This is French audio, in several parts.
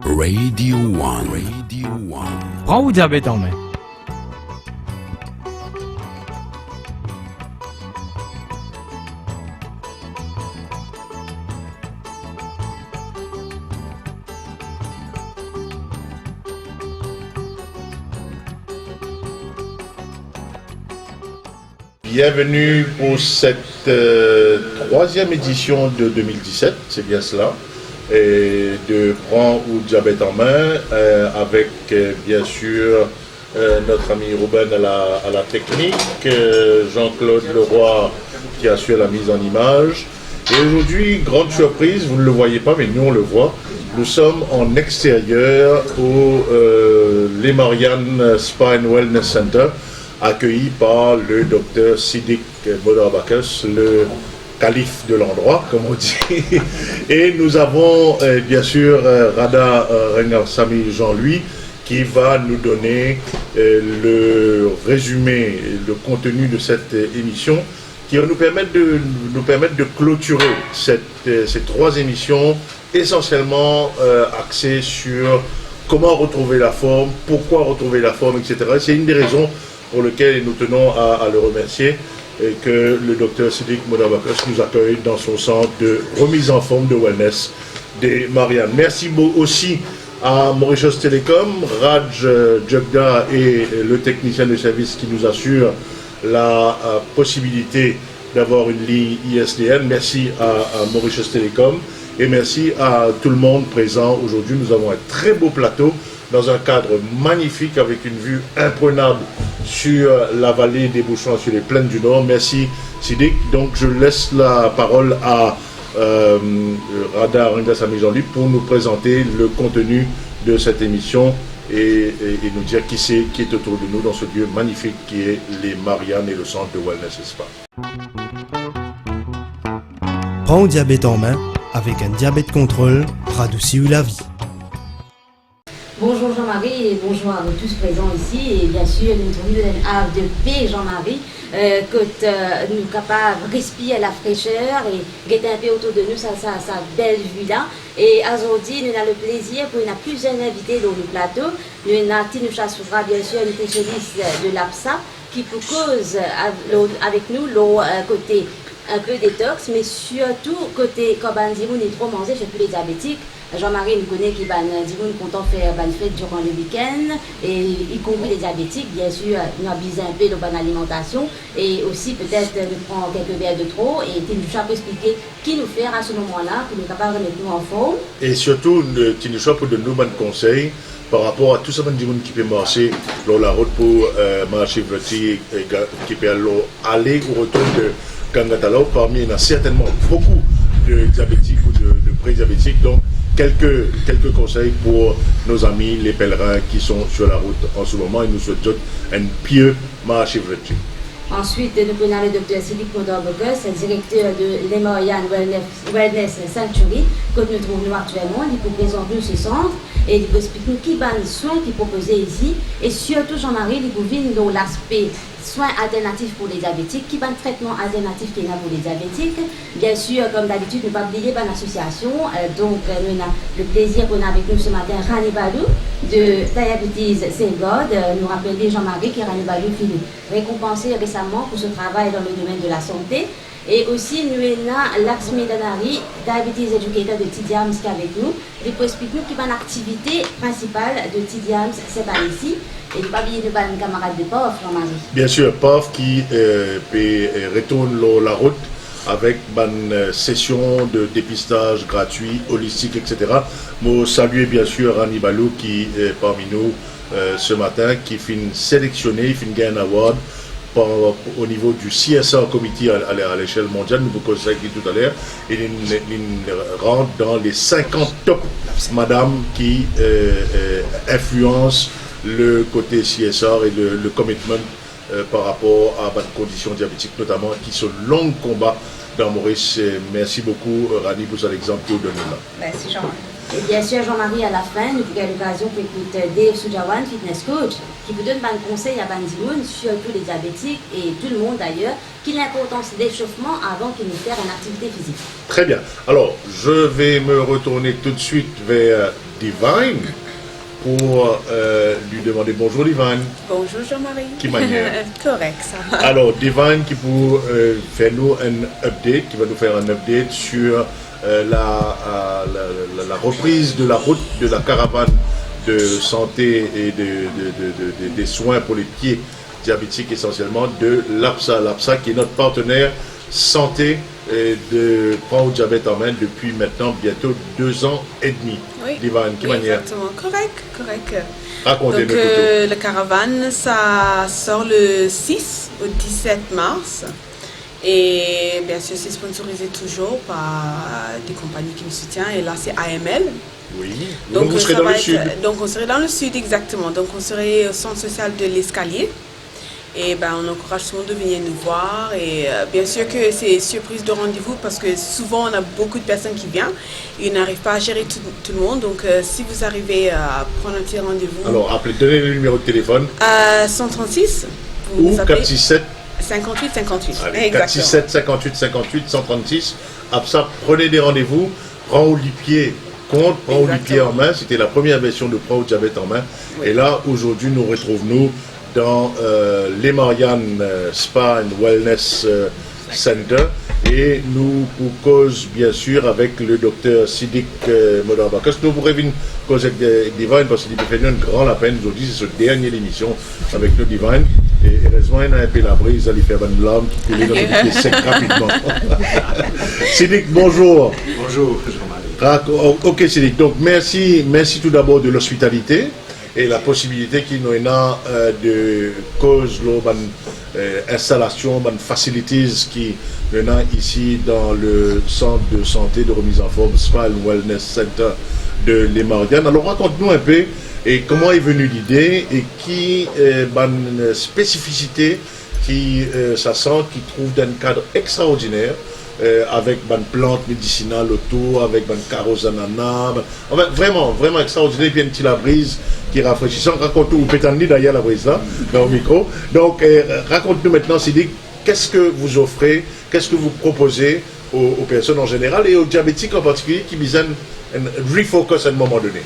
Radio One. Radio One. Prends ou diabète en main. Bienvenue pour cette troisième édition de 2017, c'est bien cela, et de Prends ou diabète en main, avec bien sûr notre ami Ruben à la technique, Jean-Claude Leroy qui assure la mise en image. Et aujourd'hui, grande surprise, vous ne le voyez pas mais nous on le voit, nous sommes en extérieur au Les Mariannes Spa and Wellness Center, accueilli par le docteur Siddiq Modarbakas, le calife de l'endroit, comme on dit. Et nous avons bien sûr Rada Rengarsamy Jean-Louis qui va nous donner le résumé, le contenu de cette émission qui va nous permettre de clôturer ces trois émissions essentiellement axées sur comment retrouver la forme, pourquoi retrouver la forme, etc. C'est une des raisons pour lequel nous tenons à le remercier et que le docteur Siddiq Modarbakas nous accueille dans son centre de remise en forme de wellness des Mariannes. Merci aussi à Mauritius Telecom, Raj Jagda et le technicien de service qui nous assure la possibilité d'avoir une ligne ISDN. Merci à Mauritius Telecom et merci à tout le monde présent. Aujourd'hui, nous avons un très beau plateau dans un cadre magnifique avec une vue imprenable sur la vallée des Bouchons, sur les plaines du Nord. Merci Siddiq. Donc je laisse la parole à Rada Rengarsamy Jean-Louis pour nous présenter le contenu de cette émission et nous dire qui est autour de nous dans ce lieu magnifique qui est les Mariannes et le centre de Wellness Spa. Prends un diabète en main avec un diabète contrôle radouci la vie. Bonjour Jean-Marie et bonjour à vous tous présents ici et bien sûr nous trouvons un havre de paix Jean-Marie que nous sommes capables de respirer la fraîcheur et guetter un peu autour de nous sa belle vue là et aujourd'hui nous avons le plaisir pour nous plusieurs invités dans le plateau. Nous avons Tinusha Soufra bien sûr une spécialiste de l'APSA qui pour cause avec nous le côté un peu détox mais surtout côté quand on est trop mangé chez tous les diabétiques. Jean-Marie nous connaît qui va nous content faire une fête durant le week-end et y compris les diabétiques bien sûr nous abusons un peu de bonne alimentation et aussi peut-être nous prendre quelques verres de trop et Tinusha peut expliquer qui nous faire à ce moment-là pour nous capables de mettre nous en forme et surtout Tinusha peut donner nous bonnes conseils par rapport à tout ça qui peut marcher sur la route pour marcher verti qui peut aller au retour de Kangatalo. Parmi il y en a certainement beaucoup de diabétiques ou de pré-diabétiques, donc quelques conseils pour nos amis les pèlerins qui sont sur la route en ce moment et nous souhaitons un pieux marché vertu. Ensuite, nous prenons le docteur Siddiq Modarbakas, directeur de Les Mariannes Wellness Sanctuary, que nous trouvons actuellement. Il peut présenter ce centre et il peut expliquer qui va les soins qui proposés ici. Et surtout, Jean-Marie, il peut venir dans l'aspect soins alternatifs pour les diabétiques, qui va le traitement alternatif qu'il y a pour les diabétiques. Bien sûr, comme d'habitude, nous ne pas oublier l'association. Donc, nous avons le plaisir qu'on a avec nous ce matin Rani Balou de Diabetes Saint God. Nous rappelons Jean-Marie qui Rani Balou qui récompensé récemment pour ce travail dans le domaine de la santé. Et aussi, nous avons Laxmi Danari, Diabetes Educator de TDAMS qui est avec nous. Il peut expliquer qui va l'activité principale de TDAMS, c'est par ici. Et ne pas oublier de nos camarades de POF, Jean-Marie. Bien sûr, POF qui retourne la route avec une session de dépistage gratuit, holistique, etc. Moi, saluer bien sûr Rani Balou qui est parmi nous ce matin, qui finit sélectionné, il finit gagner un award au niveau du CSR Committee à l'échelle mondiale, nous vous conseillons tout à l'heure, et il rentre dans les 50 top madame qui influencent le côté CSR et le commitment par rapport à la condition diabétique notamment, qui sont longs combats dans Maurice. Merci beaucoup Rani pour cet exemple que vous donnez là. Merci Jean-Marie. Et bien sûr, Jean-Marie, à la fin, nous avons l'occasion pour écouter Dave Sujawan, fitness coach, qui vous donne un conseil à Bandimoun, surtout les diabétiques et tout le monde d'ailleurs, qui l'importance d'échauffement avant qu'il nous fasse une activité physique. Très bien. Alors, je vais me retourner tout de suite vers Divine pour lui demander bonjour Divine. Bonjour Jean-Marie. Qui manière? Correct, ça va. Alors Divine qui pour faire nous un update, qui va nous faire un update sur la reprise de la route de la caravane de santé et des soins pour les pieds diabétiques essentiellement de l'APSA. L'APSA qui est notre partenaire santé de prendre au diabète en main depuis maintenant bientôt 2 ans et demi. Oui, Divine, qui oui, manière? exactement, correct. Racontez-nous Donc, tout. le caravane, ça sort le 6 au 17 mars. Et bien sûr, c'est sponsorisé toujours par des compagnies qui nous soutiennent. Et là, c'est AML. Oui. Donc, vous serez ça dans va le sud. donc, on serait dans le sud, exactement. Donc, on serait au centre social de l'Escalier. Et ben, on encourage tout le monde de venir nous voir. Et bien sûr que c'est surprise de rendez-vous parce que souvent, on a beaucoup de personnes qui viennent et on n'arrive pas à gérer tout le monde. Donc, si vous arrivez à prendre un petit rendez-vous. Alors, donnez le numéro de téléphone. 136. Ou 467 58 58. Allez, 467 58 58 136. APSA, prenez des rendez-vous. Prends au pied compte, prends au pied en main. C'était la première version de Prends au diabète en main. Oui. Et là, aujourd'hui, nous retrouvons dans les Marianne Spa and Wellness Center. Et nous, pour cause, bien sûr, avec le docteur Sidik Modarbakas, nous pourrions venir cause avec Divine parce qu'il peut faire une grande peine. Aujourd'hui, c'est cette dernière émission avec le Divine. Et heureusement, il a un peu la brise, il fait une larme qui coule dans le pied sec rapidement. Sidik, bonjour. Bonjour, Jean-Marie. Ok, Sidik. Donc, merci tout d'abord de l'hospitalité et la possibilité qu'il nous a de cause installation, facilities qui nous a ici dans le centre de santé de remise en forme Spa and Wellness Center de Les Mariannes. Alors, raconte-nous un peu et comment est venue l'idée et qui une spécificité qui ça sent qui trouve dans un cadre extraordinaire avec une plante médicinale autour, avec une carrosse d'ananas, enfin, vraiment extraordinaire, puis un petit la brise qui est rafraîchissant. Raconte-nous, ou peut-être d'ailleurs la brise là, dans le micro. Donc, raconte-nous maintenant, Sidik, qu'est-ce que vous offrez, qu'est-ce que vous proposez aux personnes en général et aux diabétiques en particulier qui visent un refocus à un moment donné.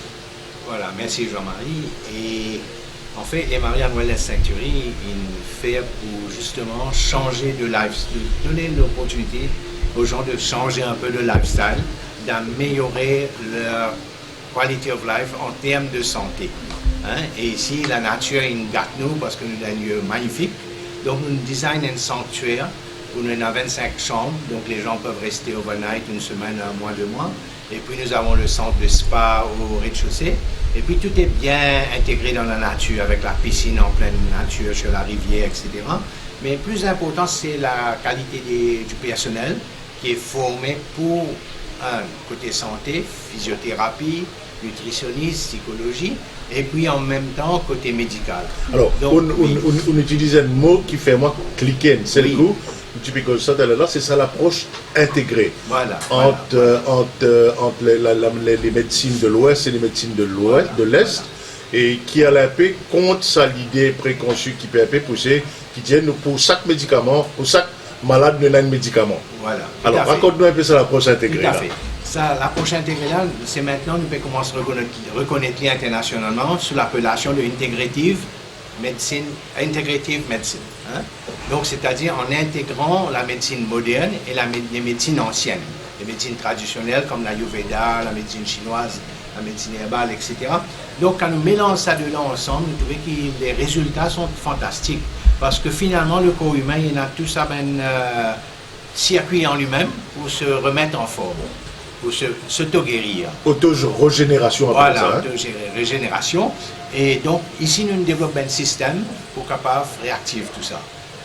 Voilà, merci Jean-Marie. Et en fait, les Marianne Wellness Sanctuary, il fait pour justement changer de lifestyle, donner l'opportunité aux gens de changer un peu de lifestyle, d'améliorer leur quality of life en termes de santé. Hein? Et ici, la nature, il gâte nous parce que nous avons un lieu magnifique. Donc, nous designons un sanctuaire où nous avons 25 chambres, donc les gens peuvent rester overnight, une semaine, un mois, 2 mois. Et puis nous avons le centre de spa au rez-de-chaussée. Et puis tout est bien intégré dans la nature, avec la piscine en pleine nature, sur la rivière, etc. Mais plus important, c'est la qualité du personnel qui est formé pour un côté santé, physiothérapie, nutritionniste, psychologie, et puis en même temps côté médical. Alors, donc, on utilise un mot qui fait moi cliquer, c'est le coup. Là, c'est ça l'approche intégrée entre les médecines de l'Ouest et les médecines de l'Est, et qui a la paix contre ça l'idée préconçue qui peut pousser, qui dit nous pour chaque médicament, pour chaque malade, nous avons un médicament. Voilà. Alors, raconte-nous un peu ça l'approche intégrée. Tout à fait. Ça, l'approche intégrée là, c'est maintenant nous pouvons commencer à reconnaître internationalement sous l'appellation de integrative medicine. Hein? Donc, c'est-à-dire en intégrant la médecine moderne et les médecines anciennes, les médecines traditionnelles comme l'Ayurveda, la médecine chinoise, la médecine herbale, etc. Donc, quand nous mélangeons ça dedans ensemble, nous trouvons que les résultats sont fantastiques parce que finalement, le corps humain, il a tout ça, circuit en lui-même pour se remettre en forme, pour s'auto-guérir. Auto-régénération. Voilà, auto-régénération. Et donc, ici, nous développons un système pour capable réactiver tout ça.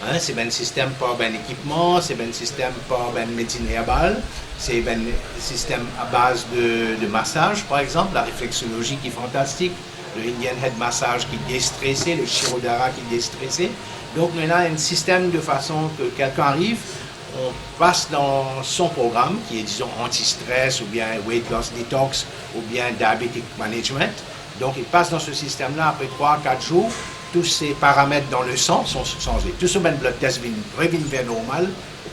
Hein, c'est un système par un équipement, c'est un système par une médecine herbale, c'est un système à base de massage, par exemple, la réflexologie qui est fantastique, le Indian Head Massage qui est déstressé, le Shirodhara qui est déstressé. Donc, on a un système de façon que quelqu'un arrive, on passe dans son programme qui est, disons, anti-stress ou bien weight loss detox ou bien diabetic management. Donc, il passe dans ce système-là après 3-4 jours. tous ces paramètres dans le sang sont changés. Tout ce même blood test revient vers normal,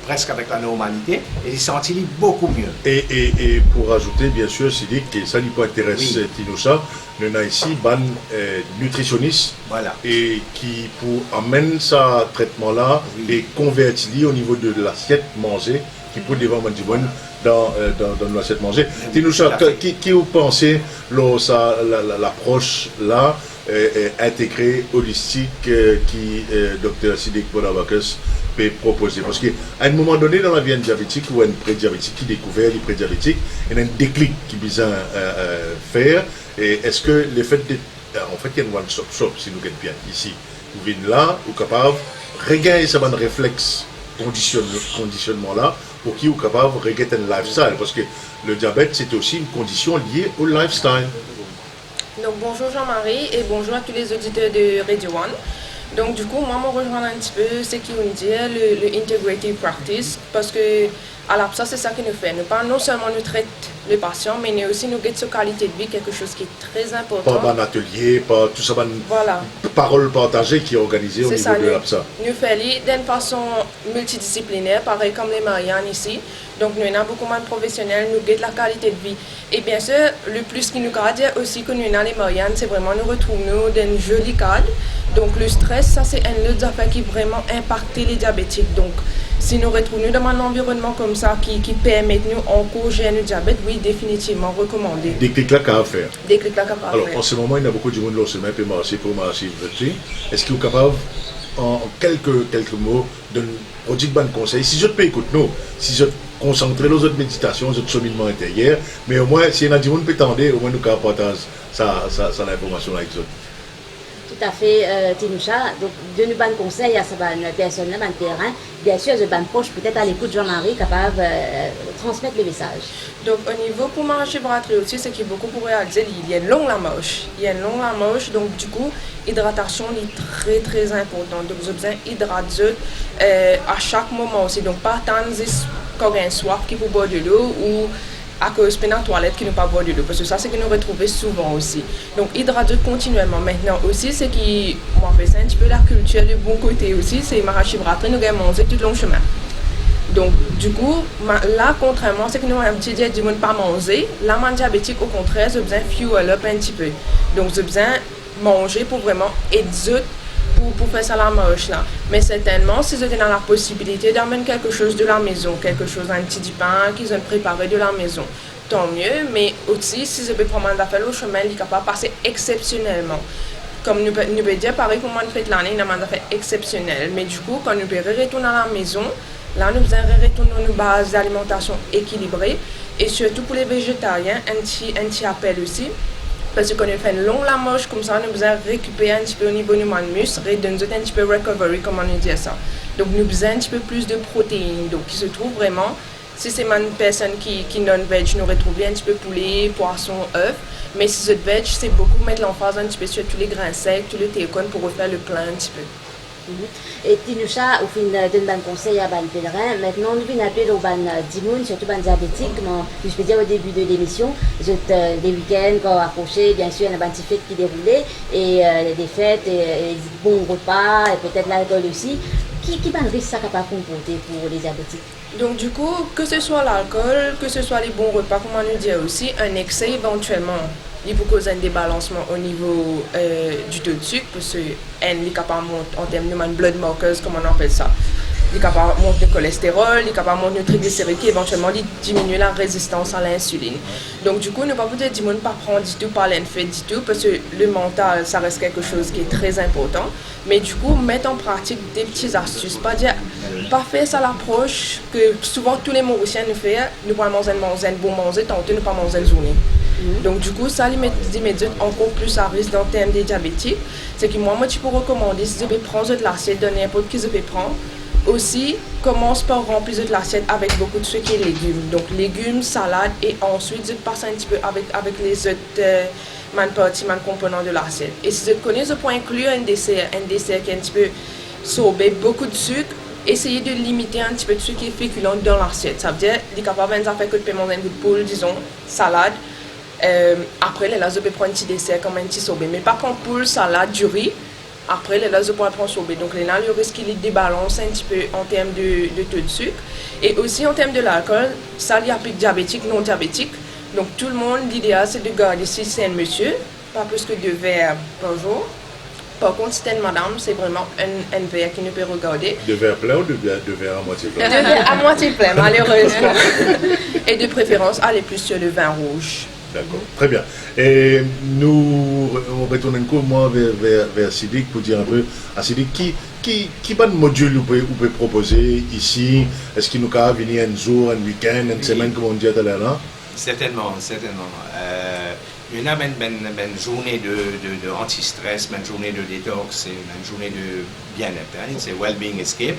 presque avec la normalité, et il sentit beaucoup mieux. Et pour ajouter, bien sûr, Sidik, et ça lui peut intéresser Tinoucha, nous avons ici un nutritionniste Voilà. et qui pour amène ce traitement-là et convertit au niveau de l'assiette mangée, qui peut devant Mandibone dans l'assiette mangée. Tinoucha, qui vous pensez l'approche là intégrée, holistique, qui Dr. Sidik Podabakis peut proposer? Parce qu'à un moment donné dans la vie diabétique ou un prédiabétique qui découvert les prédiabétiques, il y a un déclic qui besoin faire. Et est-ce que le fait de... En fait, il y a une one-stop shop, si nous gagnons bien ici. Vous venez là, vous êtes capable de regagner ce réflexe conditionnement là, pour qui vous êtes capable de regagner un lifestyle. Parce que le diabète, c'est aussi une condition liée au lifestyle. Donc bonjour Jean-Marie et bonjour à tous les auditeurs de Radio One. Donc du coup, moi, je rejoins un petit peu ce qu'on dit, le integrative practice, parce que à ça, c'est ça que nous faisons. Nous pas non seulement nous traitons les patients, mais nous aussi nous gagnons sa qualité de vie, quelque chose qui est très important. Pas un atelier, pas tout ça, voilà. Parole partagée qui est organisée au niveau de l'APSA. Nous faisons d'une façon multidisciplinaire, pareil comme les Marianne ici. Donc nous avons beaucoup de professionnels, nous gagnons la qualité de vie. Et bien sûr, le plus qui nous garde aussi que nous avons les Marianne, c'est vraiment nous retrouver dans un joli cadre. Donc le stress, ça c'est un autre affaire qui vraiment impacte les diabétiques. Donc si nous retrouvons dans un environnement comme ça qui permet de nous encourager le diabète, oui, définitivement recommandé. Déclic là qu'à faire. Déclic là qu'à faire. Alors en ce moment, il y a beaucoup de monde qui peut marcher pour marcher. Est-ce que vous êtes capable, en quelques mots, de nous dire un conseil? Si je peux écouter nous, si je concentrer les autres méditations, les autres cheminements intérieurs, mais au moins, si il y a des gens qui peuvent tendre, au moins nous pouvons partager ça l'information avec eux. Tout à fait, Tinoucha. Donc, de nous donner conseil à ces personnes dans le terrain. Bien sûr, je suis proche, peut-être à l'écoute de Jean-Marie, capable de transmettre le message. Donc, au niveau pour marcher braterie aussi, c'est qu'il y a beaucoup pour réaliser. Il y a une longue la moche. Donc, du coup, hydratation est très très importante. Donc, vous avez besoin d'hydrater à chaque moment aussi. Donc, pas attendre quand il y a un soif qui peut boire de l'eau ou à cause de la toilette qui ne pas boire de l'eau, parce que ça c'est que nous retrouvons souvent aussi. Donc hydrater continuellement. Maintenant aussi, c'est qui moi fait ça un petit peu la culture du bon côté aussi, c'est marachi braterie, nous avons mangé tout le long chemin. Donc du coup, là contrairement, c'est que nous avons un petit dit du monde pas manger, la man diabétique au contraire, j'ai besoin de fuel up un petit peu. Donc j'ai besoin de manger pour vraiment être pour faire ça la marche là. Mais certainement, si vous avez la possibilité d'amener quelque chose de la maison, quelque chose, un petit pain qu'ils ont préparé de la maison, tant mieux. Mais aussi, si vous pouvez prendre un affaire au chemin, il est capable de passer exceptionnellement. Comme nous pouvons dire, pareil, pour moi, fait l'année, il a un affaire exceptionnel. Mais du coup, quand nous pouvons retourner à la maison, là, nous devons retourner à nos bases d'alimentation équilibrées. Et surtout pour les végétariens, un petit appel aussi. Parce que quand on fait une longue la moche comme ça, nous besoin récupérer un petit peu au niveau du muscle et donner un petit peu recovery, comme on dit ça. Donc nous besoin un petit peu plus de protéines. Donc qui se trouve vraiment, si c'est une personne qui non-veg, nous retrouvons un petit peu poulet, poisson, œufs. Mais si c'est veg, c'est beaucoup mettre l'emphase un petit peu sur tous les grains secs, tous les télécones pour refaire le plein un petit peu. Et Tinoucha, au fin de un conseil à ban pèlerin, maintenant nous venons appeler au ban dimoun, surtout ban diabétique, je peux dire au début de l'émission, des week-ends quand approché, bien sûr, il y a un petit fête qui déroulait, et des fêtes, et bons repas, et peut-être l'alcool aussi. Qui risque ça capable de comporter pour les diabétiques? Donc du coup, que ce soit l'alcool, que ce soit les bons repas, comme on nous dit aussi, un excès éventuellement. Il peut causer un débalancement au niveau du taux de sucre, parce qu'il est capable de monter en termes de blood markers, comme on appelle ça. Il est capable de monter le cholestérol, il est capable de monter le triglycéride, qui éventuellement diminue la résistance à l'insuline. Donc du coup, ne pas peut-être dire pas prendre du tout par l'enfait du tout, parce que le mental, ça reste quelque chose qui est très important. Mais du coup, mettre en pratique des petites astuces, pas faire ça l'approche que souvent tous les Mauriciens nous font, nous pas manger un bon manger, tant que nous pas manger une journée. Donc du coup, ça limite encore plus à risque dans le terme des diabétiques. C'est que moi, tu peux recommander, si tu peux prendre de l'assiette, de n'importe qui tu peux prendre, aussi commence par remplir de l'assiette avec beaucoup de sucre et légumes. Donc légumes, salade, et ensuite tu passes un petit peu avec les autres composants de l'assiette. Et si tu connais, tu peux inclure un dessert qui est un petit peu sorbet, beaucoup de sucre. Essayez de limiter un petit peu de sucre qui est féculent dans l'assiette. Ça veut dire, il est capable de faire que tu peux manger un bout de poule, disons, salade. Après, là, je peux prendre un petit dessert comme un petit sorbet. Mais pas prendre poule, salade, du riz, Après, là, je pourrais transformer. Donc, là, le risque qu'il débalance un petit peu en termes de taux de sucre. Et aussi en termes de l'alcool, ça, il y a plus de diabétique, non diabétique. Donc, tout le monde, l'idéal, c'est de garder, si c'est un monsieur, pas plus que 2 verres par jour. Par contre, si c'est une madame, c'est vraiment un verre qui ne peut regarder. 2 verres pleins ou 2 verres à moitié plein? 2 verres à moitié plein, malheureusement. Et de préférence, aller plus sur le vin rouge. D'accord, très bien. Et nous, on retourne un peu moins vers Sidik pour dire un peu à Sidik qui bon module vous pouvez proposer ici. Est-ce qu'il nous a venir un jour, un week-end, une semaine comme on dit tout à l'heure? Certainement. Il y a une journée de anti-stress, une journée de détox, une journée de bien-être, hein, c'est Well-Being Escape.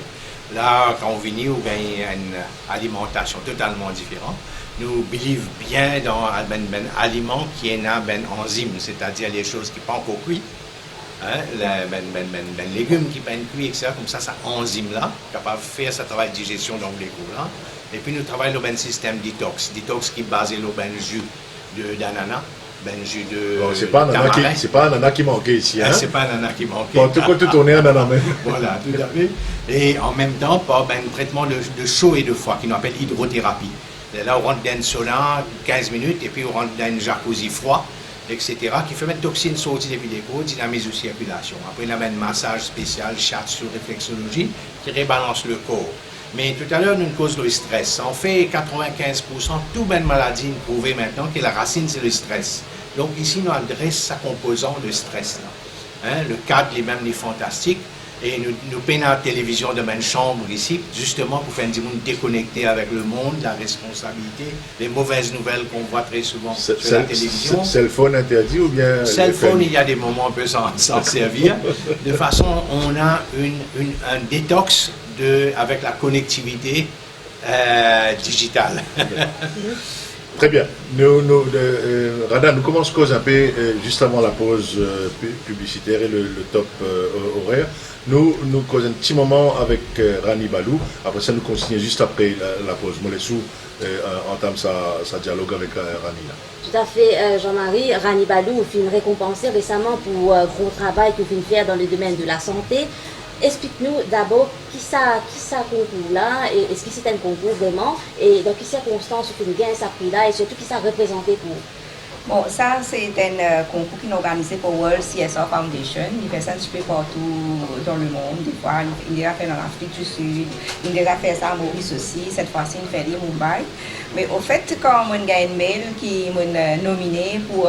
Là, quand on vient, on gagne une alimentation totalement différente. Nous believons bien dans un aliment qui est un enzyme, c'est-à-dire les choses qui ne sont pas encore cuites. Hein, les légumes qui ne sont pas cuits, etc. Comme ça enzyme-là, capable de faire ce travail de digestion dans les cours-là. Et puis nous travaillons dans un système détox qui est basé sur un jus d'ananas. Jus de bon, c'est pas un ananas qui manquait ici. Hein? C'est pas un ananas qui manquait. Bon, tout cas, tu tournais un ananas même. Voilà, tout à fait. Et en même temps, par un traitement de chaud et de froid qui nous appelle hydrothérapie. Là, on rentre dans une sauna 15 minutes et puis on rentre dans une jacuzzi froid, etc. qui fait mettre toxines sortir depuis les peaux, dynamise la circulation. Après, on a un massage spécial, chat sur réflexologie, qui rebalance le corps. Mais tout à l'heure, nous cause le stress. En fait, 95% toute bonne maladie prouvée maintenant que la racine, c'est le stress. Donc ici, nous adressons sa composante de stress. Là. Hein, le cadre, les mêmes, les fantastiques. Et nous peignons la télévision de ma chambre ici, justement pour faire des gens déconnectés avec le monde, la responsabilité, les mauvaises nouvelles qu'on voit très souvent sur la télévision. Cell phone interdit ou bien... Cell phone, il y a des moments on peut s'en servir. De façon, on a un détox avec la connectivité digitale. Très bien. Rada, nous commençons cause un peu juste avant la pause publicitaire et le top horaire. Nous causons un petit moment avec Rani Balou. Après ça, nous continuons juste après la pause. Molessou entame sa dialogue avec Rani. Là. Tout à fait, Jean-Marie. Rani Balou a fait récompensé récemment pour gros travail qu'il vient faire dans le domaine de la santé. Explique-nous d'abord qui ça concours là, et est-ce que c'est un concours vraiment, et dans quelles circonstances vous gagnez ça prix là, et surtout qui ça représenté pour. Bon, ça c'est un concours qui est organisé par World CSR Foundation. Il fait ça un petit peu partout dans le monde. Des fois, il a fait en Afrique du Sud, il a fait ça à Maurice aussi. Cette fois-ci, il fait à Mumbai. Mais au fait, quand on a une mail qui m'a nominé pour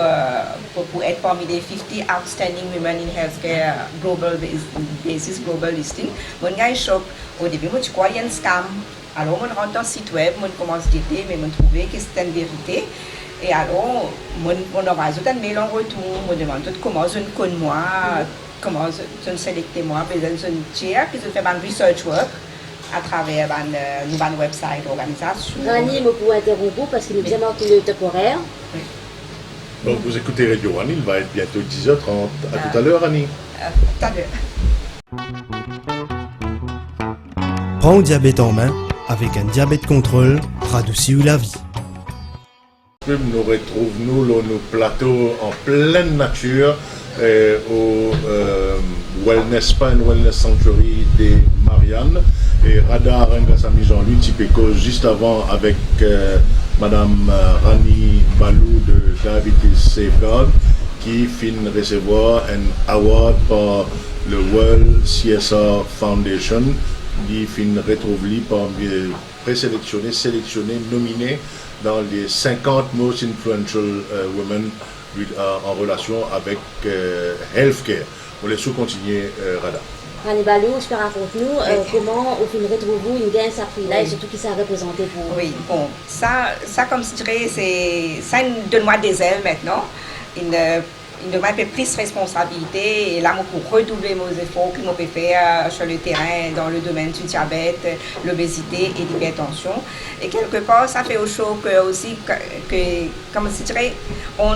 être parmi les 50 Outstanding Women in Healthcare Global Basis Global Listing, on a un choc. Au début, je crois qu'il y a un scam. Alors, on rentre dans le site web, on commence à guetter, mais on trouve que c'est une vérité. Et alors, on aura ajouté un mail en retour, on me demande comment je connais moi, comment je sélecte moi, puis je check, puis je fais un research work à travers une website organisation. Rani, je peux interrompre parce qu'il nous a manqué le top horaire. Oui. Donc vous écoutez Radio One, il va être bientôt 10h30. À tout à l'heure, Rani. Tout à l'heure. Prends le diabète en main avec un diabète contrôle, radouci ou la vie. Nous retrouvons nos plateaux en pleine nature au Wellness Spa and Wellness Sanctuary de Marianne. Et Radar Rengasami Jean-Louis Tipeko juste avant avec Madame Rani Balou de Diabetes Safeguard qui finit de recevoir un award par le World CSR Foundation qui finit retrouvé parmi présélectionné, sélectionné, nominé dans les 50 most influential women en relation avec healthcare. On laisse continuer, Rada. Rani Balou, je peux raconter-nous comment au film retrouvez-vous une gain ça prix là et surtout qui ça a représenté pour vous. Oui, bon, ça comme je dirais, ça donne-moi des ailes maintenant. Il demande un peu plus de responsabilité et là, pour redoubler mes efforts que je peux faire sur le terrain dans le domaine du diabète, l'obésité et l'hypertension. Et quelque part, ça fait au chaud aussi que comme je dirais, on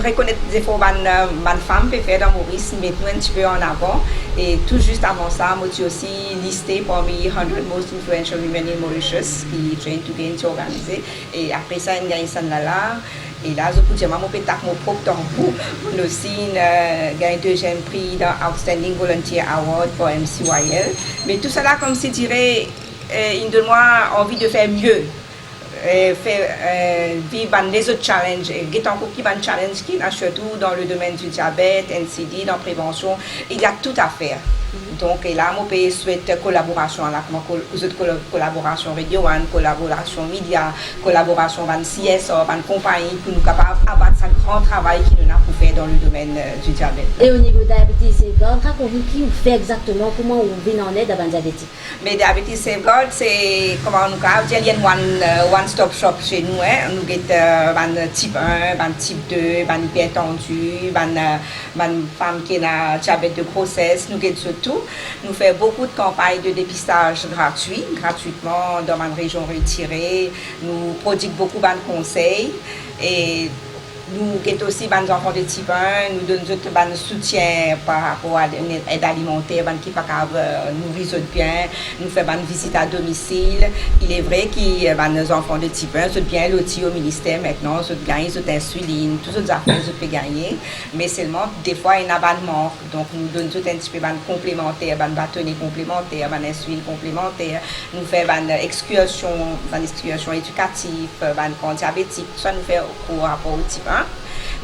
reconnaît des efforts que ma femme peut faire dans Maurice, mettre un petit peu en avant. Et tout juste avant ça, je suis aussi listée parmi 100 most influential women in Mauritius qui train to gain to organiser. Et après ça, il y a une là. Et là, je peux dire, je peux mon propre tambour. On a aussi gagné deuxième prix dans Outstanding Volunteer Award pour MCYL. Mais tout cela, comme si dirait, il donne moi envie de faire mieux. Vivre les autres challenges, il y a encore qui challenge qui est surtout dans le domaine du diabète, NCD, dans la prévention, il y a tout à faire. Donc là, je souhaite collaboration avec collaboration Radio One, collaboration média, collaboration avec CSO, avec compagnie pour nous capables d'abattre ce grand travail qui nous a pour faire dans le domaine du diabète. Et au niveau Diabetes Safeguard, racontez-nous qui vous fait exactement, comment vous venez en aide à diabétique. Mais Diabetes Safeguard, c'est comment nous avons dit, il y a one stop shop chez nous. Nous avons type 1, type 2, hypertendu, femme qui a diabète de grossesse, nous avons tout. Nous faisons beaucoup de campagnes de dépistage gratuitement dans ma région retirée. Nous produisons beaucoup de conseils et nous avons aussi des enfants de type 1, nous donnons un soutien par rapport à l'aide alimentaire qui ne peuvent nous résoudre bien. Nous faisons des visites à domicile. Il est vrai que les enfants de type 1 sont bien lotis au ministère maintenant, ils gagnent des insuline, toutes les affaires ils peuvent gagner. Mais seulement, des fois, il y a un manque. Donc, nous donnons tout un petit peu de complémentaires, des bâtonnets complémentaires, des insuline complémentaires. Nous faisons des excursions éducatives, des camps diabétiques. Tout ça, nous faisons au rapport au type 1.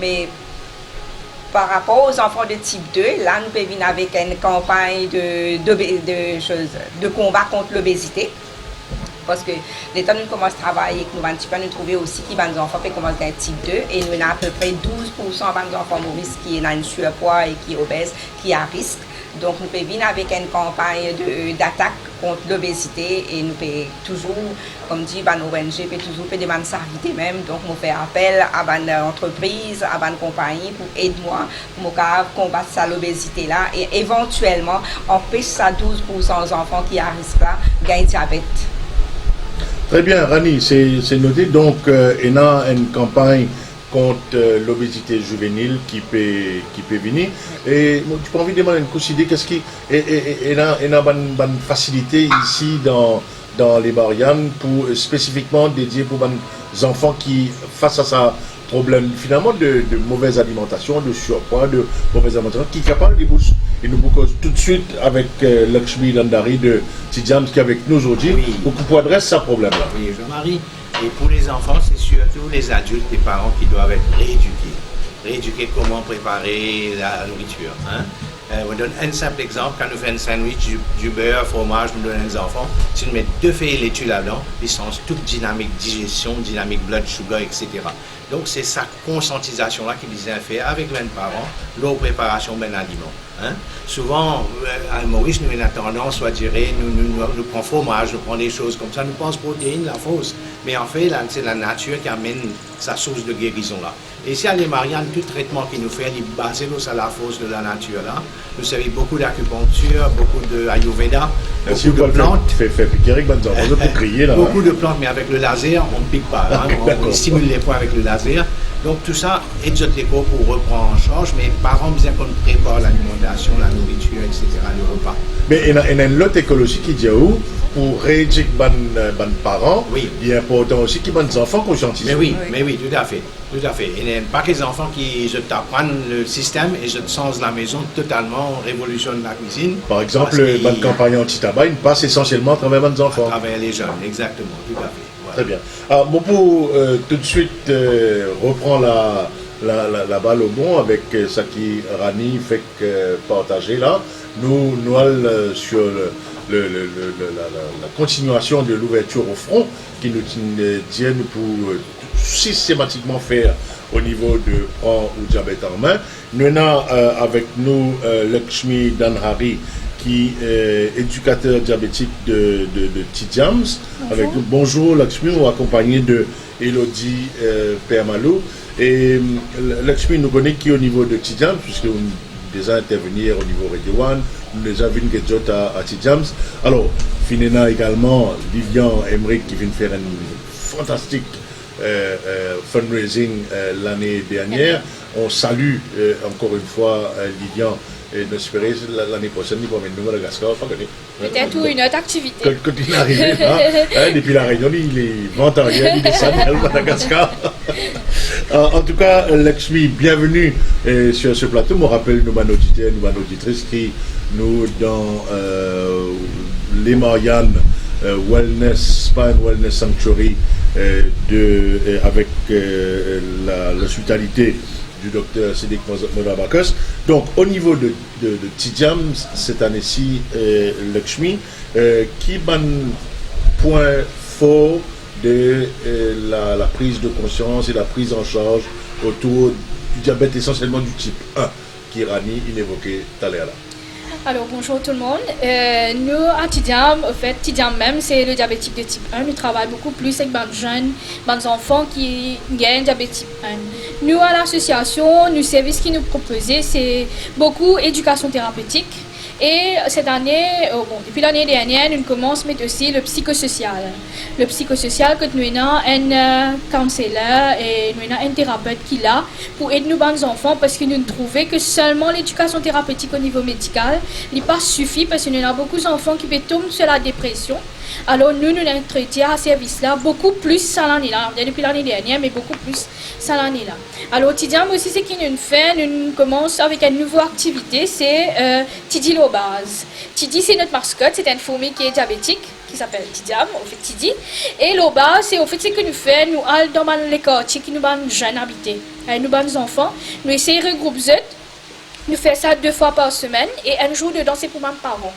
Mais par rapport aux enfants de type 2, là, nous pouvons venir avec une campagne de combat contre l'obésité. Parce que les temps où nous commençons à travailler, nous allons trouver aussi qui des enfants qui commencent à type 2 et nous avons à peu près 12% des enfants Maurice qui ont un surpoids et qui sont obèses, qui sont à risque. Donc nous pouvons venir avec une campagne d'attaque contre l'obésité et nous pouvons toujours, comme dit l'ONG, peut toujours faire des services même. Donc nous faisons appel à une entreprise, à une compagnie pour aider moi pour combattre l'obésité là et éventuellement empêcher ça 12% des enfants qui sont à risque là gagner diabète. Très bien, Rani, c'est noté. Donc, il y a une campagne contre l'obésité juvénile qui peut venir. Et tu peux envie de demander une couche idée, qu'est-ce qui y a une facilité ici dans les Mariannes pour spécifiquement dédié pour les enfants qui face à ça problème finalement de mauvaise alimentation, de surpoids, de mauvaise alimentation, qui est capable de bouger. Et nous boucons tout de suite avec Lakshmi Landari de Tidjams qui est avec nous aujourd'hui pour adresser ce problème-là. Oui, Jean-Marie. Et pour les enfants, c'est surtout les adultes, les parents qui doivent être rééduqués. Rééduquer comment préparer la nourriture. Hein? On donne un simple exemple, quand nous faisons un sandwich, du beurre, fromage, nous donnons aux enfants, si nous mettons 2 feuilles de laitue là-dedans, ils sont toute dynamique digestion, dynamique blood sugar, etc. Donc c'est sa conscientisation-là qui vient faire avec les parents, leur préparation d'un aliment. Hein? Souvent, à Maurice, nous avons tendance à dire, nous prenons fromage, nous prenons des choses comme ça, nous pensons protéines, la fausse. Mais en fait, c'est la nature qui amène sa source de guérison-là. Et si à les Mariannes, tout traitement qu'il nous fait, il est basé sur la force de la nature. Là. Vous savez, beaucoup d'acupuncture, beaucoup d'ayurveda, beaucoup de plantes. Beaucoup de plantes, mais avec le laser, on ne pique pas. Hein? On stimule les points avec le laser. Donc tout ça, aide l'éco pour reprendre en charge, mais parents bien qu'on prépare l'alimentation, la nourriture, etc., le repas. Mais il y a une autre écologie qui dit où, pour rééduquer les parents, il est important aussi qu'il y ait des enfants conscientisés. Mais oui, tout à fait. Tout à fait. Il n'y a pas que les enfants qui apprennent le système et je sens la maison totalement révolutionne la cuisine. Par exemple, la campagne anti-tabac, il passe essentiellement à travers les enfants. À travers les jeunes, exactement, tout à fait. Voilà. Très bien. Alors, bon, pour tout de suite reprendre la balle au bon avec ce qui Rani fait partager là, nous allons sur la continuation de l'ouverture au front qui nous tiennent pour systématiquement faire au niveau de prend ou diabète en main. Nous avons avec nous Lakshmi Danhari qui est éducateur diabétique de Tidjams. Avec nous. Bonjour Lakshmi, nous accompagné de Elodie Permalou. Et Lakshmi nous connaît qui au niveau de Tidjams, puisque nous déjà intervenir au niveau Radio One, nous déjà vu à Tidjams. Alors, Finena également, Vivian Emmerich qui vient faire un fantastique fundraising l'année dernière on salue encore une fois Lydian et nous espérons l'année prochaine, il va nous Madagascar. Peut-être ou une autre activité. Quand il est arrivé là, depuis la Réunion, il est ventangien, il descend à Madagascar. En tout cas, Lakshmi, bienvenue sur ce plateau. Je me rappelle nos auditeurs, nos auditrices qui nous dans les Mariannes Wellness, Spa and Wellness Sanctuary avec l'hospitalité du docteur Sidik Modabakos. Donc, au niveau de Tidiam, cette année-ci, Lakshmi, qui est un point fort de la prise de conscience et la prise en charge autour du diabète essentiellement du type 1, qui Rani évoqué tout à l'heure. Alors bonjour tout le monde. Nous à Tidiam, au fait, Tidiam même, c'est le diabétique de type 1. Nous travaillons beaucoup plus avec des jeunes, des enfants qui ont diabète type 1. Nous à l'association, nos services qui nous proposent, c'est beaucoup éducation thérapeutique. Et cette année, depuis l'année dernière, nous commençons à mettre aussi le psychosocial. Le psychosocial, que nous avons un counselor et nous avons un thérapeute qui est là pour aider nos enfants parce que nous trouvons que seulement l'éducation thérapeutique au niveau médical n'est pas suffit parce que nous avons beaucoup d'enfants qui tombent sur la dépression. Alors nous avons traité à ce service-là beaucoup plus ça l'année-là. Depuis l'année dernière, mais beaucoup plus ça l'année-là. Alors Tidiam aussi, ce que nous fait, nous commençons avec une nouvelle activité, c'est Tidi Lobaz. Tidi, c'est notre mascotte, c'est une fourmi qui est diabétique, qui s'appelle Tidiam, au fait Tidi. Et Lobaz, c'est au fait ce que nous faisons, nous allons dans les quartiers qui nous ont jeunes habités, nous avons enfants, nous essayons de regrouper, nous faisons ça 2 fois par semaine et un jour dedans c'est pour mes parents.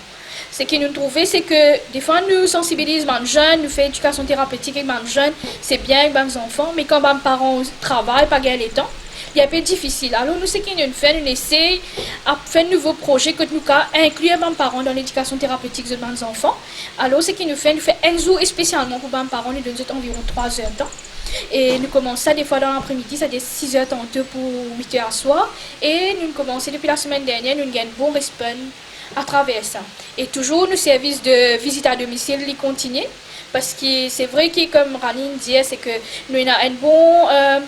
Ce que nous trouvons, c'est que des fois nous sensibilisons les jeunes, nous faisons éducation thérapeutique avec les jeunes, c'est bien avec les enfants, mais quand les parents travaillent, pas gagner le temps, il est un peu difficile. Alors nous, ce que nous faisons, nous essayons de faire un nouveau projet que nous incluons les parents dans l'éducation thérapeutique de les enfants. Alors ce que nous faisons un jour spécialement pour les parents, nous donnons environ 3 heures de temps. Et nous commençons ça des fois dans l'après-midi, ça des 6 heures tantôt pour 8 heures à soir. Et nous commençons depuis la semaine dernière, nous avons un bon respect à travers ça. Et toujours, nos services de visite à domicile, ils continuent. Parce que c'est vrai que, comme Ranine disait, c'est que nous avons une bonne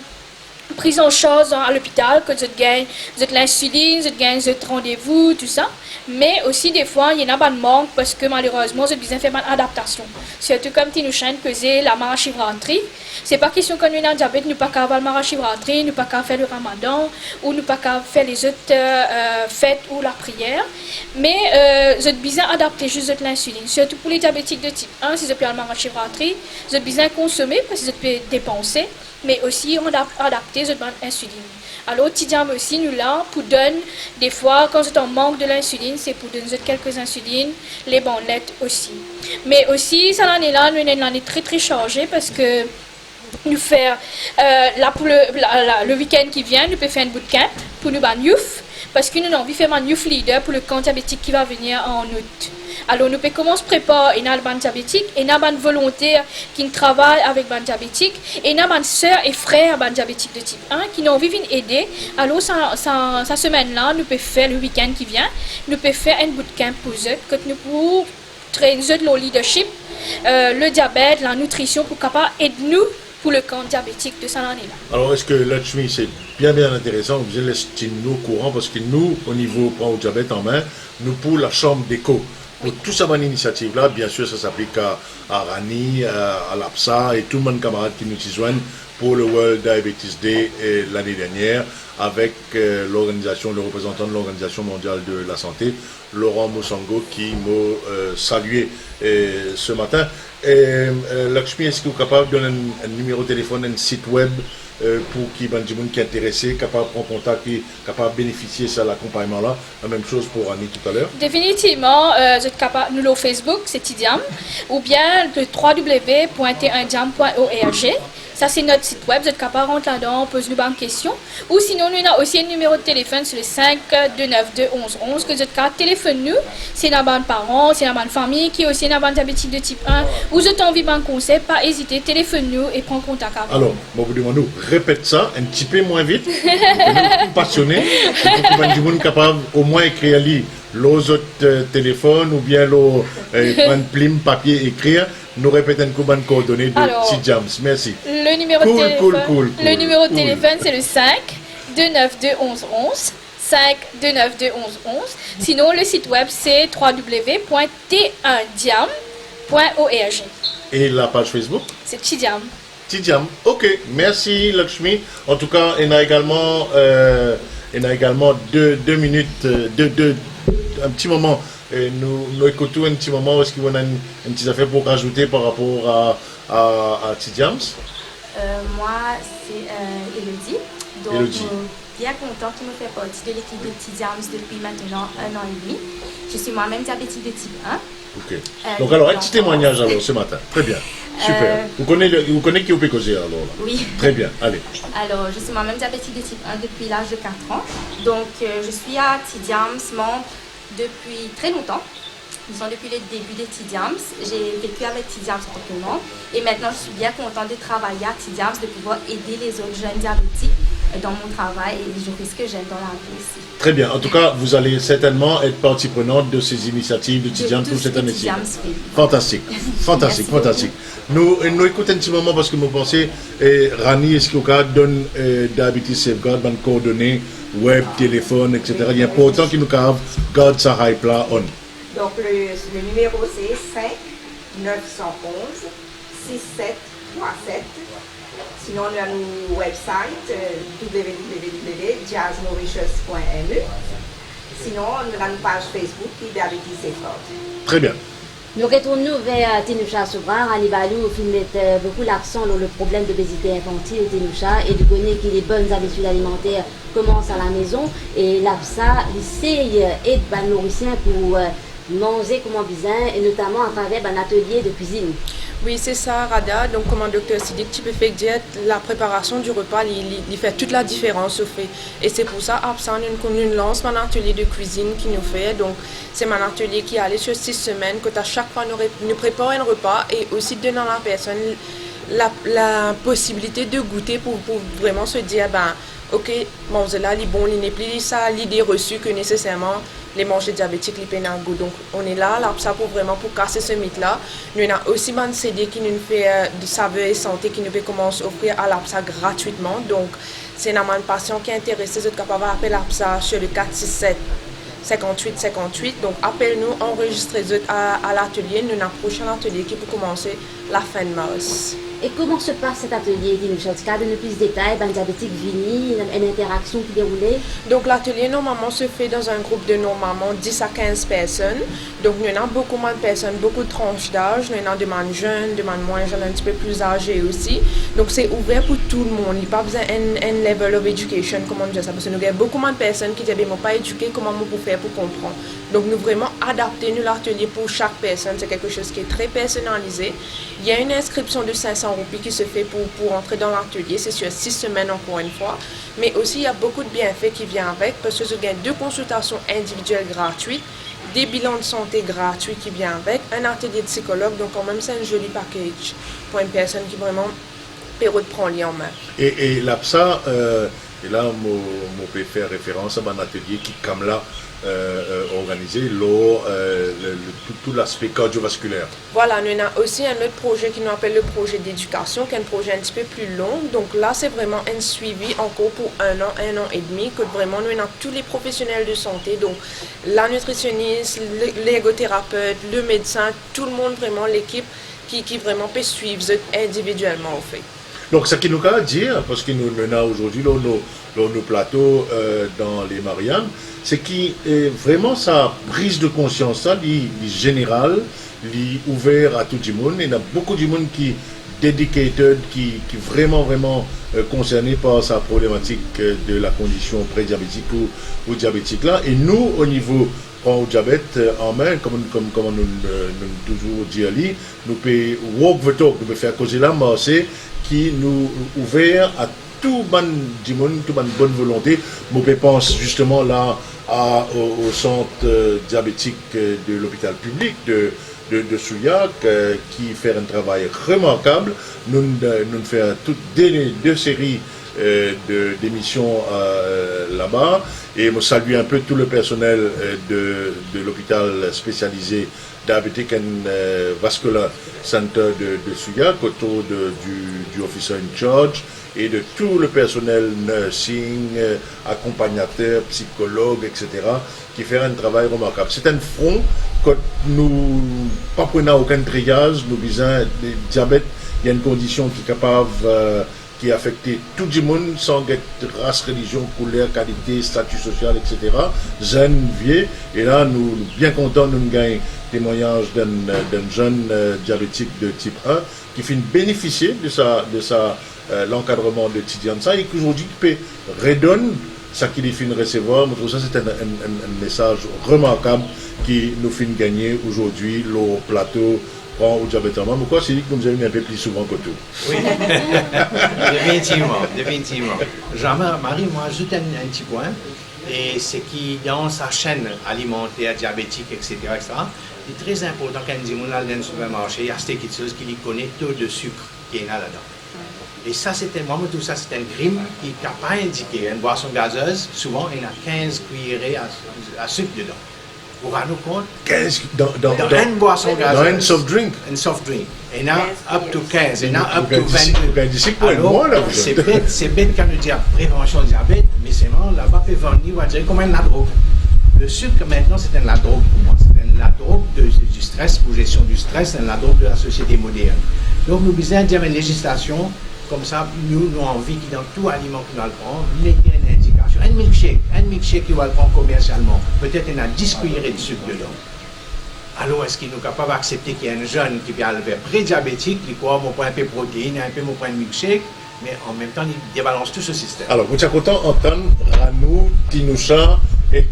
prise en charge à l'hôpital, que vous gagnez l'insuline, vous gagnez le rendez-vous, tout ça. Mais aussi, des fois, il y en a pas de manque parce que malheureusement, vous avez besoin de faire une adaptation. Surtout comme tu nous chaînes que c'est la marachivratrie. C'est pas question qu'on a un diabète, nous pas qu'à faire la marachivratrie, nous pas qu'à faire le ramadan, ou nous pas qu'à faire les autres fêtes ou la prière. Mais vous avez besoin d'adapter juste l'insuline. Surtout pour les diabétiques de type 1, si vous avez la marachivratrie, vous avez besoin de consommer parce que vous pouvez dépenser, mais aussi adapter votre insuline. Alors, Tidiam aussi, nous là, pour donner, des fois, quand on manque de l'insuline, c'est pour donner quelques insulines, les bandelettes aussi. Mais aussi, cette année-là, nous avons une année très très chargée parce que nous faire, là, pour le week-end qui vient, nous pouvons faire un bootcamp pour nous, youth, parce que nous avons envie de faire un youth leader pour le camp diabétique qui va venir en août. Alors, nous pouvons commencer à préparer une bande diabétique, et une bande volontaire qui travaille avec bande diabétique, et une bande soeur et frère bande diabétique de type 1 qui nous ont envie d'aider. Alors, cette semaine-là, nous pouvons faire le week-end qui vient, nous pouvons faire un bootcamp pour eux, que nous pouvons traiter le leadership, le diabète, la nutrition, pour capable aider nous pour le camp diabétique de cette année-là. Alors, est-ce que Lakshmi, c'est bien intéressant, vous laissez nous au courant, parce que nous, au niveau prend au diabète en main, nous pour la chambre d'écho. Pour toute cette initiative-là, bien sûr, ça s'applique à Rani, à l'APSA et tout le monde camarade qui nous y joignent pour le World Diabetes Day l'année dernière avec l'organisation, le représentant de l'Organisation mondiale de la santé, Laurent Moussango, qui m'a salué ce matin. Lakshmi, est-ce que vous êtes capable de donner un numéro de téléphone, un site web pour qui est intéressé, capable de prendre contact et capable de bénéficier de l'accompagnement-là? La même chose pour Annie tout à l'heure. Définitivement, vous êtes capable, nous, au Facebook, c'est Tidiam, ou bien le www.tindiam.org. Ça, c'est notre site web. Vous êtes capable de rentrer là-dedans, poser nous des questions. Ou sinon, nous avons aussi un numéro de téléphone sur le 5-292-1111 que vous êtes capable de téléphoner nous. C'est une bande parents, c'est une bande famille qui est aussi une bande diabétique de type 1. Ou vous avez envie d'un conseil, pas hésiter, téléphone nous et prendre contact avec nous. Alors, moi, vous demande, répète ça un petit peu moins vite. Nous passionnés. Pour que vous capable au moins écrire les autres téléphones ou bien prendre plume, papier, écrire. Nous répétons une coupe de coordonnées de Tidiam. Merci. Le numéro de téléphone, c'est le 5 29 11 11. 5 29 11 11. Sinon, le site web c'est www.t1diam.org. Et la page Facebook? C'est Tidiam. Tidiam, ok, merci Lakshmi. En tout cas, il y a également 2 minutes, un petit moment. Et nous écoutons un petit moment. Est-ce qu'il y a une petite affaire pour rajouter par rapport à Tidiam? Moi, c'est Elodie. Donc, Elodie. Bien contente de me faire partie de l'équipe de Tidiam depuis maintenant 1 an et demi. Je suis moi-même diabétique de type 1. Ok. Donc alors, un petit témoignage alors ce matin. Très bien. Super. Vous connaissez qui vous peut causer alors là? Oui. Très bien. Allez. Alors, je suis moi-même diabétique de type 1 depuis l'âge de 4 ans. Donc, je suis à Tidiams membre depuis très longtemps. Disons depuis le début de Tidiams. J'ai vécu avec Tidiams simplement. Et maintenant, je suis bien contente de travailler à Tidiams, de pouvoir aider les autres jeunes diabétiques dans mon travail et je fais ce que j'aime dans la vie aussi. Très bien. En tout cas, vous allez certainement être partie prenante de ces initiatives de Tidiams pour cette année-ci. Fantastique. Fantastique, fantastique. Nous écoutons un petit moment parce que nous pensons, Rani Escoca donne Diabetes Safeguard, bonnes coordonnées, web, téléphone, etc. Il est important qu'il nous garde sa hype là on. Donc le numéro c'est 5 911 6737. Sinon, on a notre website www.jazzmauritius.me. Sinon, on a une page Facebook qui est Diabetes Safeguard. Très bien. Nous retournons vers Tinusha Soubran. Anibalou met beaucoup l'accent sur le problème d'obésité infantile au Tinusha et de connaître que les bonnes habitudes alimentaires commencent à la maison. Et l'APSA essaye d'aider les nourriciens pour manger comme besoin et notamment à travers un atelier de cuisine. Oui, c'est ça, Rada. Donc, comme le docteur Sidik, tu peux faire dire la préparation du repas, il fait toute la différence au fait. Et c'est pour ça, Absan, nous lance un atelier de cuisine qui nous fait. Donc, c'est un atelier qui allait sur 6 semaines, que à chaque fois, nous préparons un repas et aussi donnant à la personne la possibilité de goûter pour vraiment se dire, ben, ok, manger là, il bon, il n'est plus ça, l'idée reçue que nécessairement les manger diabétiques, les peines à goût. Donc, on est là, ça pour vraiment pour casser ce mythe-là. Nous avons aussi un CD qui nous fait de saveur et santé qui nous peut commencer à offrir à l'APSA gratuitement. Donc, c'est un patient qui est intéressé, vous êtes capable d'appeler l'APSA sur le 467 58 58. Donc, appelle-nous, enregistrez-vous à l'atelier. Nous avons un prochain atelier qui peut commencer la fin de mars. Et comment se passe cet atelier, Tinusha? Donne-nous plus de détails, un diabétique vini, une interaction qui déroulait. Donc l'atelier normalement se fait dans un groupe de normalement 10 à 15 personnes. Donc nous avons beaucoup moins de personnes, beaucoup de tranches d'âge. Nous avons des gens jeunes, des gens moins jeunes, un petit peu plus âgés aussi. Donc c'est ouvert pour tout le monde. Il n'y a pas besoin d'un level of education, comment on dit ça. Parce que nous avons beaucoup moins de personnes qui ne sont pas éduquées, comment on peut faire pour comprendre. Donc nous vraiment adapter l'atelier pour chaque personne. C'est quelque chose qui est très personnalisé. Il y a une inscription de 500 roupies qui se fait pour entrer dans l'atelier. C'est sur 6 semaines encore une fois. Mais aussi il y a beaucoup de bienfaits qui viennent avec parce que je gagne 2 consultations individuelles gratuites, des bilans de santé gratuits qui viennent avec, un atelier de psychologue. Donc quand même c'est un joli package pour une personne qui vraiment peut prendre en main. Et l'APSA, et là, je peux faire référence à un atelier qui, comme là, organisé, tout l'aspect cardiovasculaire. Voilà, nous avons aussi un autre projet qui nous appelle le projet d'éducation, qui est un projet un petit peu plus long. Donc là, c'est vraiment un suivi encore pour 1 an et demi, que vraiment nous avons tous les professionnels de santé, donc la nutritionniste, l'ergothérapeute, le médecin, tout le monde, vraiment l'équipe qui vraiment peut suivre individuellement au fait. Donc, ce qui nous a dire, parce que nous avons aujourd'hui nos plateaux dans les Mariannes, c'est que vraiment sa prise de conscience, ça, générale, ouvert à tout le monde. Il y a beaucoup de monde qui dedicated, qui vraiment concerné par sa problématique de la condition prédiabétique ou diabétique là. Et nous, au niveau au diabète en main, comme nous toujours dit, nous pouvons walk the talk, nous pouvons faire causer la marché qui nous ouvert à tout le monde, toute bonne volonté. Je pense justement là au centre diabétique de l'hôpital public de Souillac qui fait un travail remarquable. Nous faisons toutes 2 séries d'émission là-bas. Et je salue un peu tout le personnel de l'hôpital spécialisé Diabetic and Vascular Center de Suya, autour du officer in charge et de tout le personnel nursing, accompagnateur, psychologue, etc., qui fait un travail remarquable. C'est un front que nous pas prenons aucun triage, nous disons le diabète, il y a une condition qui est capable qui affecte tout le monde sans race, religion, couleur, qualité, statut social, etc. Jeunes, vieux, et là nous bien contents de nous gagner témoignage d'un jeune diabétique de type 1 qui fait bénéficier de l'encadrement de Tidiane et qu'aujourd'hui peut redonner ça qu'il fait recevoir. Je trouve ça c'est un message remarquable qui nous fait gagner aujourd'hui le plateau prend au diabète en main. Pourquoi c'est dit que nous avons un peu plus souvent que tout? Oui, définitivement. Jean-Marie, moi, ajoute un petit point, et c'est qui dans sa chaîne alimentaire, diabétique, etc., c'est très important quand on dit qu'on a dans le supermarché, il y a quelque chose qui connaît le taux de sucre qui est là-dedans. Et ça, tout ça, c'est un crime qui n'a pas indiqué. Une boisson gazeuse, souvent, il y a 15 cuillerées à sucre dedans. Vous vous rendez compte? 15 dans une boisson gazeuse. Dans un soft drink. Un soft drink. Il y en a up to 15, il y en a up to 22. Alors, c'est bête quand on dit prévention du diabète, mais c'est vraiment là-bas, on peut vendre, on va dire comme la drogue. Le sucre, maintenant, c'est la drogue pour moi. C'est la drogue du stress, pour gestion du stress, c'est la drogue de la société moderne. Donc, nous besoin dire une législation, comme ça, nous avons envie que dans tout aliment que nous allons il y ait une indication. Un milkshake qui va le prendre commercialement, peut-être il y a 10 cuillerées de sucre dedans. Alors, est-ce qu'il est capable d'accepter qu'il y a un jeune qui vient vers pré-diabétique, qui croit mon point un peu de protéines, un peu mon point de milkshake, mais en même temps, il débalance tout ce système. Alors, vous êtes content d'entendre Ranou, Tinusha et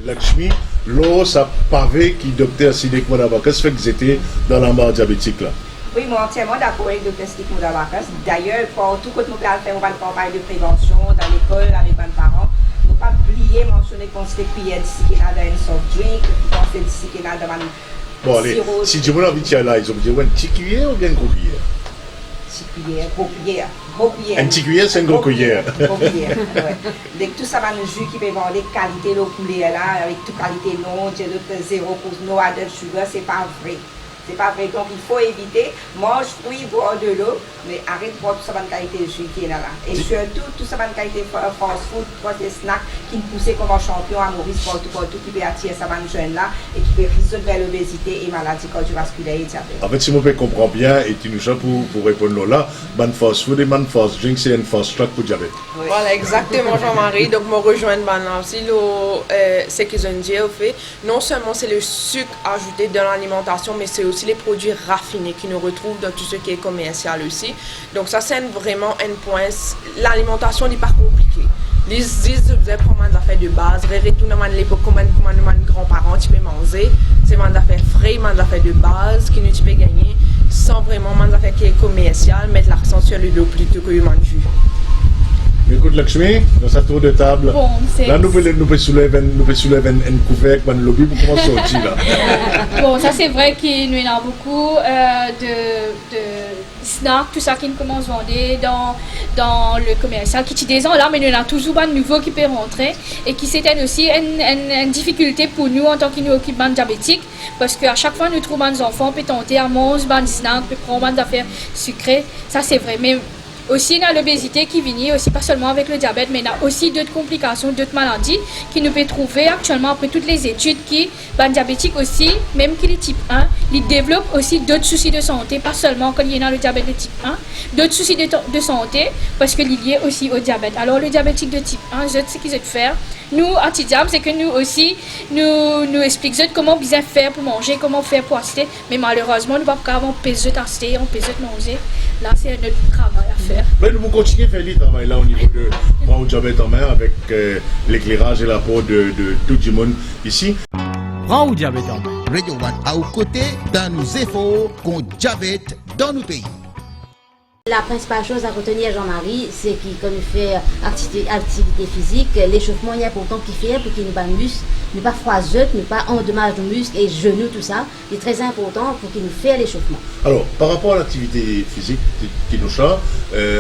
Lakshmi, l'eau, ça pavé qui docteur Sidek Modabakas fait que étaient dans la mort diabétique là. Oui, moi entièrement d'accord avec le Dr. Sidek Modabakas. D'ailleurs, pour tout ce que nous allons faire, on va le campagne de prévention dans l'école avec les parents. Ne pas oublier mentionner qu'on se fait cuillère d'ici qu'il y a dans un soft drink, qu'on se fait d'ici qu'il y a dans un bon, allez, si je vous invite là, ils ont dit une petite cuillère ou bien une grosse cuillère? Petite cuillère, gros cuillère. Une petite cuillère, c'est une grosse cuillère. Gros cuillère, ouais. Tout ça va nous jus qui peut vendre qualité de couleur là, avec toute qualité non, j'ai d'autres 0 pour no added sugar, c'est pas vrai. C'est pas vrai, donc il faut éviter, mange fruits, boire de l'eau, mais arrête de boire toute cette qualité de jus qui est là. Et surtout, toute cette qualité de fast food, des snacks qui nous poussent comme un champion à Maurice partout, qui peut attirer cette jeune là et qui peut résoudre l'obésité et maladie cardiovasculaire et diabète. En fait, si vous comprenez bien, et tu nous as pour répondre là, man fast food et man fast drink, c'est un fast track pour diabète. Oui. Voilà, exactement, Jean-Marie. Donc, je rejoins aussi ce qu'ils ont dit au fait. Non seulement c'est le sucre ajouté dans l'alimentation, mais c'est aussi les produits raffinés qui nous retrouvent dans tout ce qui est commercial aussi. Donc ça c'est vraiment un point. L'alimentation n'est pas compliquée. Les vous avez comment affaires de base, retourner à l'époque comment nos grands-parents tu peux manger, c'est des affaires frais, des affaires de base qui nous tu peux gagner sans vraiment des affaires qui est commercial, mettre l'accent sur le dos plutôt que le manger. Écoute Lakshmi, dans sa tour de table, bon, là nous pouvons soulever un couvercle, un lobby pour commencer à sortir là. Bon, ça c'est vrai qu'il y en a beaucoup de snacks, tout ça qui commence à vendre dans le commercial qui des ans là, mais il y en a toujours un nouveau qui peut rentrer et qui c'est aussi une difficulté pour nous en tant que nous occupants diabétiques parce qu'à chaque fois nous trouvons des enfants, on peut tenter à manger des snacks, peut prendre des affaires sucrées, ça c'est vrai, mais aussi, il y a l'obésité qui vient, aussi pas seulement avec le diabète, mais il y a aussi d'autres complications, d'autres maladies qui nous peut trouver actuellement après toutes les études qui, les diabétiques aussi, même qui est type 1, ils développent aussi d'autres soucis de santé, pas seulement quand il y a le diabète de type 1, d'autres soucis de santé parce que liés aussi au diabète. Alors le diabétique de type 1, je sais ce qu'ils veulent faire. Nous, à Tidiam, c'est que nous aussi, nous expliquons comment bien faire pour manger, comment faire pour assister, mais malheureusement, nous ne pouvons pas avoir pesé d'assister, on pesé de manger. Là, c'est notre travail à faire. Mais nous continuons à faire le travail là au niveau de prendre le diabète en main avec l'éclairage et l'apport de tout le monde ici. Prends le diabète en main. Radio One à vos côtés dans nos efforts contre le diabète dans nos pays. La principale chose à retenir, Jean-Marie, c'est qu'on fait activité physique, l'échauffement est important qu'il fait pour qu'il nous bat muscle, ne pas froisser, ne pas endommager nos muscles et genoux, tout ça. C'est très important pour qu'il nous fait l'échauffement. Alors, par rapport à l'activité physique, Kinosha,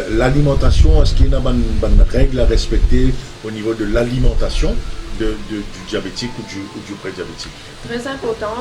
l'alimentation, est-ce qu'il y a une règle à respecter au niveau de l'alimentation du diabétique ou du pré-diabétique? Très important,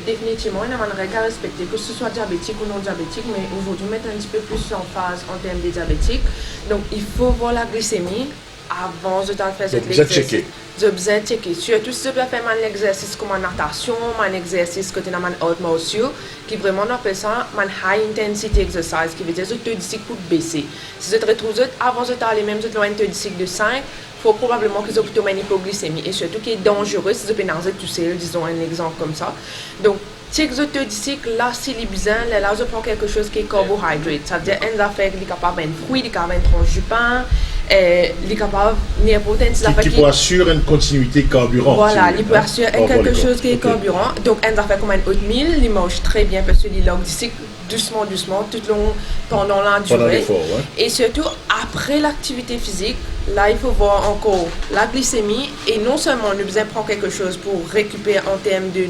définitivement, il y a une règle à respecter, que ce soit diabétique ou non diabétique, mais aujourd'hui, mettre un petit peu plus en phase en termes de diabétique. Donc, il faut voir la glycémie avant de faire cet exercice. Je besoin de checker. Surtout si je peux faire un exercice comme la natation, un exercice que tu as un haute motion, qui vraiment on appelle ça un high intensity exercise, qui veut dire que tu as pour baisser. Si je te retrouve avant de t'aller même de une intensité de 5, il faut probablement que tu aies une hypoglycémie. Et surtout qui est dangereux si tu peux nager tout seul, disons un exemple comme ça. Donc, si je te dis que là, c'est bizarre, là, je prends quelque chose qui est carbohydrate. Ça veut dire un affaire qui est capable d'un fruit, qui est capable d'un tranche du pain, qui est capable qui peut assurer une continuité carburant. Voilà, il peut assurer quelque chose qui est carburant. Donc, un affaire comme un oatmeal, il mange très bien parce qu'il log d'ici doucement, tout le long pendant la durée. Et surtout, après l'activité physique, là, il faut voir encore la glycémie. Et non seulement, on a besoin de prendre quelque chose pour récupérer en termes de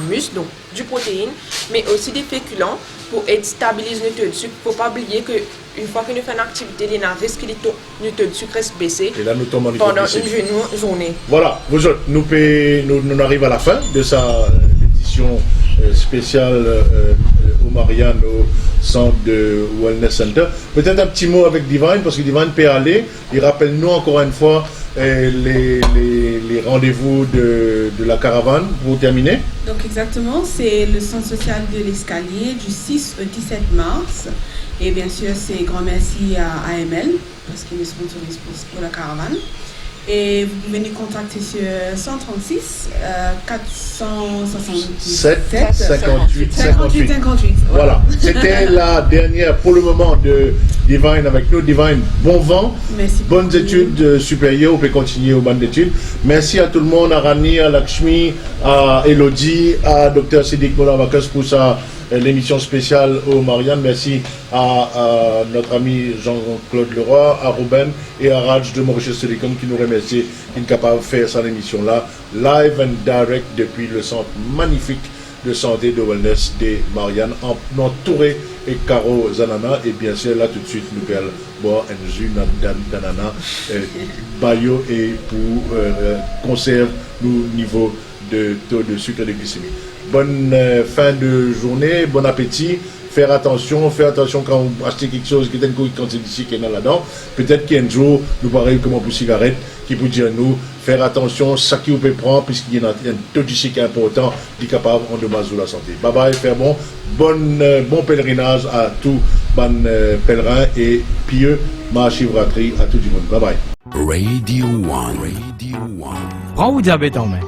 muscle, donc du protéine, mais aussi des féculents pour stabiliser le taux de sucre. Il ne faut pas oublier qu'une fois que nous faisons une activité, il y a un risque que le taux de sucre reste baissé pendant une journée. Voilà, vous autres, nous arrivons à la fin de sa édition spéciale au Marianne, au centre de Wellness Center. Peut-être un petit mot avec Divine, parce que Divine peut aller. Il rappelle-nous encore une fois les rendez-vous de la caravane pour terminer. Donc exactement, c'est le centre social de l'Escalier du 6 au 17 mars. Et bien sûr, c'est grand merci à AML parce qu'il nous sponsorise pour la caravane. Et vous pouvez nous contacter sur 136 467 58. Voilà, c'était la dernière pour le moment de Divine avec nous. Divine, bon vent, merci bonnes études supérieures, vous pouvez continuer aux bonnes études. Merci à tout le monde, à Rani, à Lakshmi, à Elodie, à Dr Siddiq Moulabakas pour l'émission spéciale au Marianne. Merci à notre ami Jean-Claude Leroy, à Ruben et à Raj de Mauritius Telecom qui nous remercie, qui est capable de faire cette émission-là, live and direct depuis le centre magnifique de santé de wellness des Marianne, entouré et Caro Zanana. Et bien sûr, là tout de suite, nous allons boire un jus d'ananas, bayo et pour conserver le niveau de taux de sucre et de glycémie. Bonne fin de journée, bon appétit. Faire attention quand vous achetez quelque chose qui est une quantité d'ici qui est là-dedans. Peut-être qu'il y a un jour, nous pareil comme pour cigarette, qui peut dire nous, faire attention, ça qui vous peut prendre, puisqu'il y a un taux d'ici qui est important, qui est capable d'endommager la santé. Bye bye, faire bon bon pèlerinage à tous les pèlerins et pieux, Mahashivratri à tout le monde. Bye bye. Radio 1. Prends ou diabète en main.